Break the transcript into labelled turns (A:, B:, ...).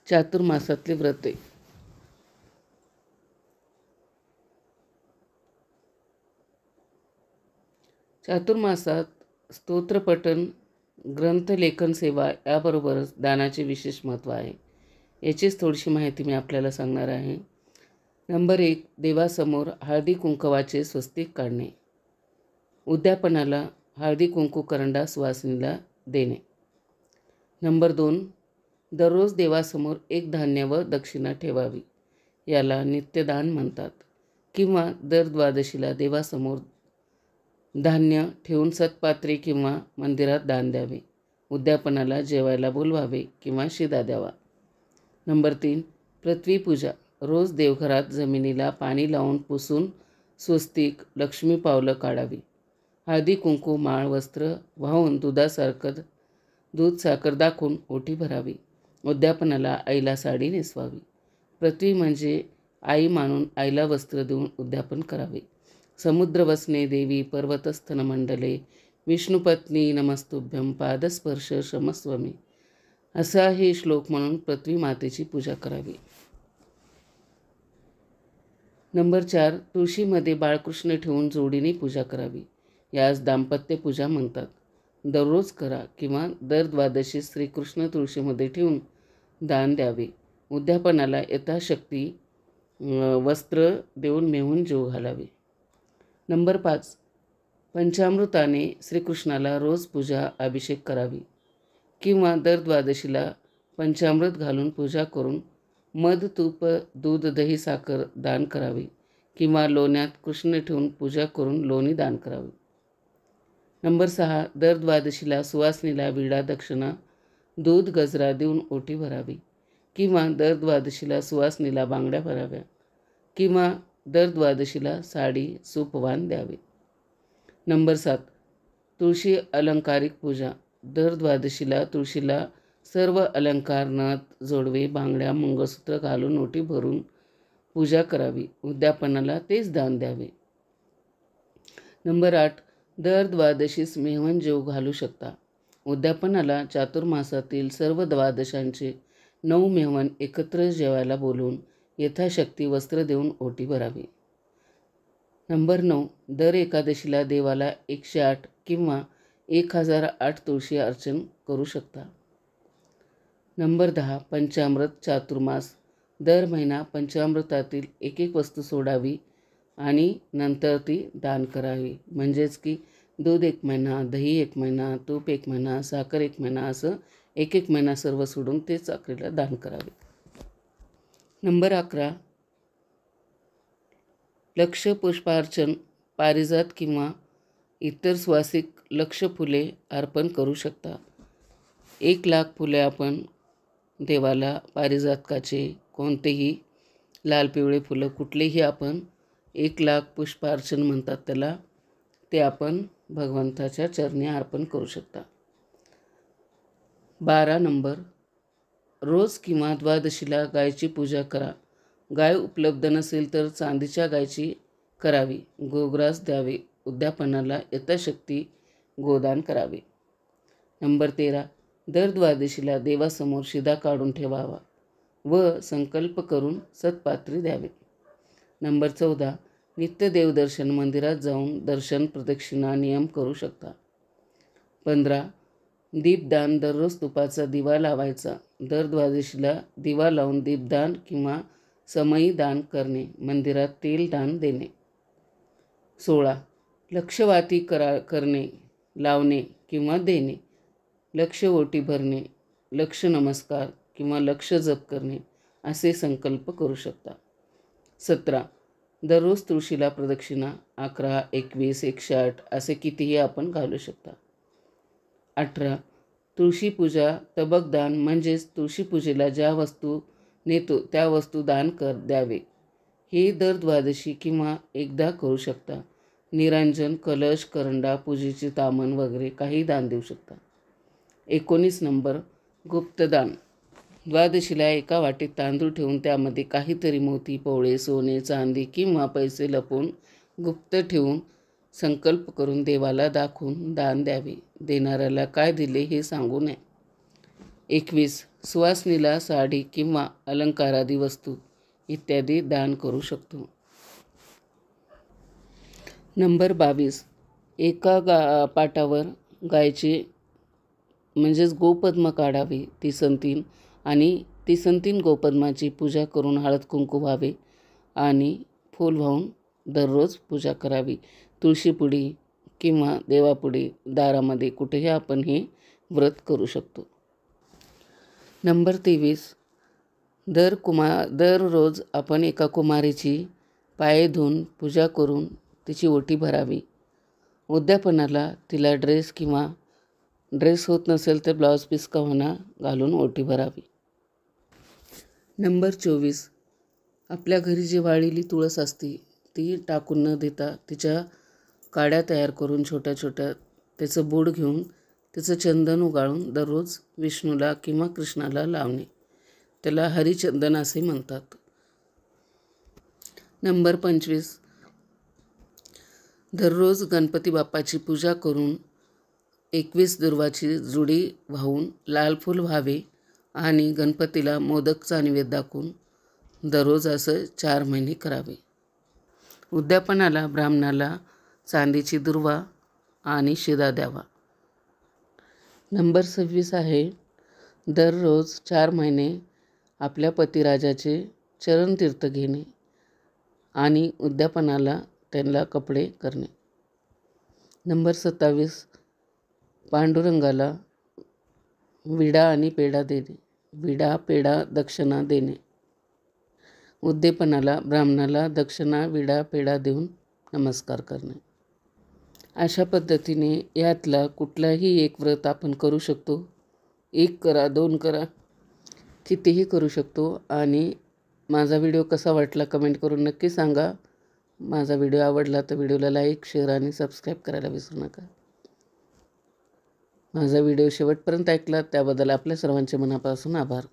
A: चातुर्मासातली व्रते. चातुर्मासात स्तोत्रपठण, ग्रंथलेखन सेवा याबरोबरच दानाचे विशेष महत्त्व आहे. याचीच थोडीशी माहिती मी आपल्याला सांगणार आहे. नंबर 1, देवासमोर हळदी कुंकवाचे स्वस्तिक काढणे. उद्यापनाला हळदी कुंकू करंडा सुवासिनीला देणे. नंबर 2, दररोज देवासमोर एक धान्य व दक्षिणा ठेवावी. याला नित्यदान म्हणतात. किंवा दर द्वादशीला देवासमोर धान्य ठेवून सत्पात्रे किंवा मंदिरात दान द्यावे. उद्यापनाला जेवायला बोलवावे किंवा शिदा द्यावा. नंबर 3, पृथ्वीपूजा. रोज देवघरात जमिनीला पाणी लावून पुसून स्वस्तिक, लक्ष्मी पावलं काढावी. हळदी कुंकू, माळ, वस्त्र वाहून दूध साखर दाखवून ओटी भरावी. उद्यापनाला आईला साडी नेसवावी. पृथ्वी म्हणजे आई मानून आईला वस्त्र देऊन उद्यापन करावे. समुद्र वसने देवी पर्वतस्थन मंडले विष्णुपत्नी नमस्तुभ्यं पादस्पर्श क्षमस्वमे. असा हे श्लोक म्हणून पृथ्वी मातेची पूजा करावी. नंबर 4, तुळशीमध्ये बाळकृष्ण ठेवून जोडीने पूजा करावी. यास दाम्पत्य पूजा म्हणतात. दररोज करा किंवा दर द्वादशी श्रीकृष्ण तुळशीमध्ये ठेवून दान द्यावे. उद्यापनाला यथाशक्ती वस्त्र देऊन मेहून जेवू घालावे. नंबर 5, पंचामृताने श्रीकृष्णाला रोज पूजा अभिषेक करावी. किंवा दर द्वादशीला पंचामृत घालून पूजा करून मध, तूप, दूध, दही, साखर दान करावे. किंवा लोण्यात कृष्ण ठेवून पूजा करून लोणी दान करावे. नंबर 6, दर द्वादशीला सुवासिनीला विडा, दक्षिणा, दूध, गजरा देऊन ओटी भरावी. किंवा दर द्वादशीला सुवासिनीला बांगड्या भराव्या. किंवा दर द्वादशीला साडी, सूपवान द्यावे. नंबर 7, तुळशी अलंकारिक पूजा. दर द्वादशीला तुळशीला सर्व अलंकार, नथ, जोडवे, बांगड्या, मंगळसूत्र घालून ओटी भरून पूजा करावी. उद्यापनाला तेच दान द्यावे. नंबर 8, दर द्वादशीस मेहवन जेवू घालू शकता. उद्यापनाला चातुर्मासातील सर्व द्वादशांचे 9 मेहवन एकत्र जेवायला बोलवून यथाशक्ती वस्त्र देऊन ओटी भरावी. नंबर 9, दर एकादशीला देवाला 108 किंवा 1008 तुळशी अर्चन करू शकता. नंबर 10, पंचामृत चातुर्मास. दर महिना पंचामृतातील एक वस्तू सोडावी आणि नंतर ती दान करावी. म्हणजेच की दूध 1 महिना, दही 1 महिना, तूप 1 महिना, साखर 1 महिना असं एक महिना सर्व सोडून तेच अखेरला दान करावे. नंबर 11, लक्ष पुष्पार्चन. पारिजात किंवा इतर सुवासिक लक्ष फुले अर्पण करू शकता. 1,00,000 फुले आपण देवाला पारिजातकाचे कोणतेही लाल पिवळे फुलं कुठलेही आपण 1,00,000 पुष्पार्चन म्हणतात त्याला, ते आपण भगवंताच्या चरणी अर्पण करू शकता. 12 नंबर, रोज किंवा द्वादशीला गायची पूजा करा. गाय उपलब्ध नसेल तर चांदीच्या गायची करावी. गोग्रास द्यावे. उद्यापनाला यथाशक्ती गोदान करावे. नंबर 13, दर द्वादशीला देवासमोर शिदा काढून ठेवावा व संकल्प करून सत्पात्री द्यावे. नंबर 14, नित्य देवदर्शन. मंदिरात जाऊन दर्शन, प्रदक्षिणा, नियम करू शकता. 15, दीपदान. दररोज तुपाचा दिवा लावायचा. दर द्वादशीला दिवा लावून दीपदान किंवा समई दान करणे. मंदिरात तेल दान देणे. 16, लक्षवाती करणे, लावणे किंवा देणे. लक्ष ओटी भरणे, लक्ष नमस्कार किंवा लक्ष जप करणे असे संकल्प करू शकता. 17, दररोज तुळशीला प्रदक्षिणा 11, 21, 108 असे कितीही आपण घालू शकता. 18, तुळशी पूजा तबकदान. म्हणजेच तुळशी पूजेला ज्या वस्तू नेतो त्या वस्तू दान द्यावे. हे दर द्वादशी किंवा एकदा करू शकता. निरांजन, कलश, करंडा, पूजेची तामण वगैरे काही दान देऊ शकता. 19 नंबर, गुप्तदान. द्वादशीला एका वाटीत तांदूळ ठेवून त्यामध्ये काहीतरी मोती, पोवळे, सोने, चांदी किंवा पैसे लपवून गुप्त ठेवून संकल्प करून देवाला दाखवून दान द्यावे. देणाऱ्याला काय दिले हे सांगू नये. 21, सुवासिनीला साडी किंवा अलंकारादी वस्तू इत्यादी दान करू शकतो. नंबर 22. एका पाटावर गायची म्हणजेच गोपद्म काढावे. ती संतीन गोपद्माची पूजा करून हळद कुंकू व्हावे आणि फूल वाहून दररोज पूजा करावी. तुळशीपुढी किंवा देवापुढे, दारामध्ये कुठेही आपण हे व्रत करू शकतो. नंबर 23. दररोज आपण एका कुमारीची पाय धुवून पूजा करून तिची ओटी भरावी. उद्यापनाला तिला ड्रेस होत नसेल तर ब्लाऊज पीस का होईना घालून ओटी भरावी. नंबर 24. आपल्या घरी जी वाळलेली तुळस असते ती टाकून न देता तिच्या काड्या तयार करून छोट्या छोट्या त्याचं बोड घेऊन त्याचं चंदन उगाळून दररोज विष्णूला किंवा कृष्णाला लावणे. त्याला हरिचंदन असे म्हणतात. नंबर 25. दररोज गणपती बाप्पाची पूजा करून 21 दुर्वाची जुडी वाहून लाल फूल व्हावे आणि गणपतीला मोदकचा नैवेद्य दाखवून दररोज असं 4 महिने करावे. उद्यापनाला ब्राह्मणाला चांदीची दुर्वा आणि शिदा द्यावा. नंबर 26 आहे. दररोज 4 महिने आपल्या पतिराजाचे चरणतीर्थ घेणे आणि उद्यापनाला त्यांना कपडे करणे. नंबर 27. पांडुरंगाला विडा आणि पेढा देणे. विडा पेढा दक्षिणा देणे. उद्यापनाला ब्राह्मणाला दक्षिणा विडा पेढा देऊन नमस्कार करणे. अशा पद्धतीने यातला कुठलाही एक व्रत आपण करू शकतो. 1 करा, 2 करा, कितीही करू शकतो. आणि माझा व्हिडिओ कसा वाटला कमेंट करून नक्की सांगा. माझा व्हिडिओ आवडला तर व्हिडिओला लाईक, शेअर आणि सबस्क्राईब करायला विसरू नका. माझा व्हिडिओ शेवटपर्यंत ऐकला त्याबद्दल आपल्या सर्वांचे मनापासून आभार.